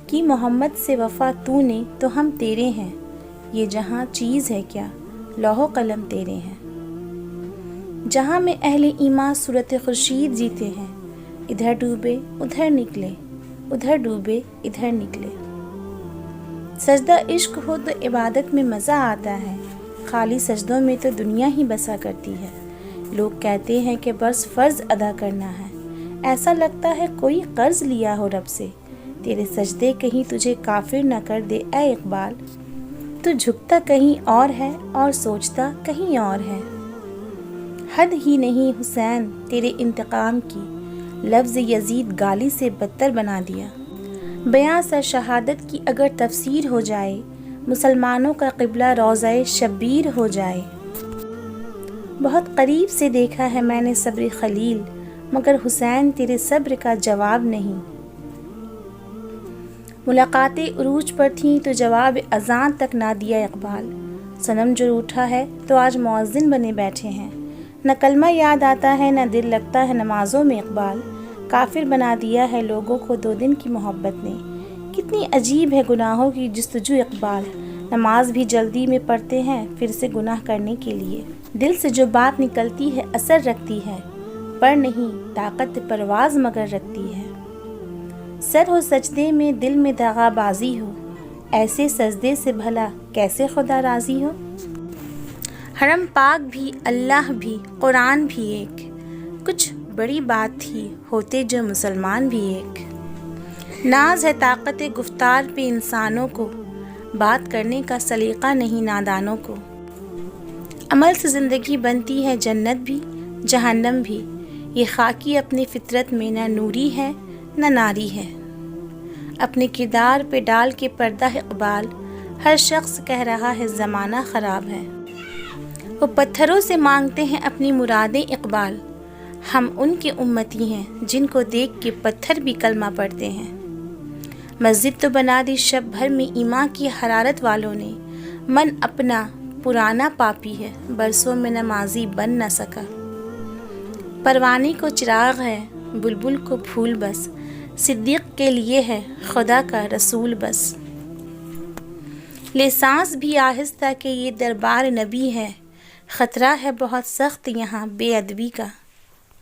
کی محمد سے وفا تو نے تو ہم تیرے ہیں، یہ جہاں چیز ہے کیا لوح و قلم تیرے ہیں۔ جہاں میں اہل ایمان صورت خورشید جیتے ہیں، ادھر ڈوبے ادھر نکلے، ادھر ڈوبے ادھر نکلے۔ سجدہ عشق ہو تو عبادت میں مزہ آتا ہے، خالی سجدوں میں تو دنیا ہی بسا کرتی ہے۔ لوگ کہتے ہیں کہ بس فرض ادا کرنا ہے، ایسا لگتا ہے کوئی قرض لیا ہو رب سے۔ تیرے سجدے کہیں تجھے کافر نہ کر دے اے اقبال، تو جھکتا کہیں اور ہے اور سوچتا کہیں اور ہے۔ حد ہی نہیں حسین تیرے انتقام کی، لفظ یزید گالی سے بدتر بنا دیا۔ بیاں سر شہادت کی اگر تفسیر ہو جائے، مسلمانوں کا قبلہ روضہ شبیر ہو جائے۔ بہت قریب سے دیکھا ہے میں نے صبر خلیل، مگر حسین تیرے صبر کا جواب نہیں۔ ملاقاتیں عروج پر تھیں تو جواب اذان تک نہ دیا اقبال، صنم جو روٹھا ہے تو آج مؤذن بنے بیٹھے ہیں۔ نہ کلمہ یاد آتا ہے نہ دل لگتا ہے نمازوں میں اقبال، کافر بنا دیا ہے لوگوں کو 2 دن کی محبت نے۔ کتنی عجیب ہے گناہوں کی جستجو اقبال، نماز بھی جلدی میں پڑھتے ہیں پھر سے گناہ کرنے کے لیے۔ دل سے جو بات نکلتی ہے اثر رکھتی ہے، پر نہیں طاقت پرواز مگر رکھتی ہے۔ سر ہو سجدے میں دل میں دغا بازی ہو، ایسے سجدے سے بھلا کیسے خدا راضی ہو۔ حرم پاک بھی اللہ بھی قرآن بھی ایک، کچھ بڑی بات تھی ہوتے جو مسلمان بھی ایک۔ ناز ہے طاقت گفتار پہ انسانوں کو، بات کرنے کا سلیقہ نہیں نادانوں کو۔ عمل سے زندگی بنتی ہے جنت بھی جہنم بھی، یہ خاکی اپنی فطرت میں نہ نوری ہے نہ ناری ہے۔ اپنے کردار پہ ڈال کے پردہ اقبال، ہر شخص کہہ رہا ہے زمانہ خراب ہے۔ وہ پتھروں سے مانگتے ہیں اپنی مرادیں اقبال، ہم ان کے امتی ہیں جن کو دیکھ کے پتھر بھی کلمہ پڑھتے ہیں۔ مسجد تو بنا دی شب بھر میں ایمان کی حرارت والوں نے، من اپنا پرانا پاپی ہے برسوں میں نمازی بن نہ سکا۔ پروانے کو چراغ ہے بلبل کو پھول بس، صدیق کے لیے ہے خدا کا رسول بس۔ لے سانس بھی آہستہ کہ یہ دربار نبی ہے، خطرہ ہے بہت سخت یہاں بے ادبی کا۔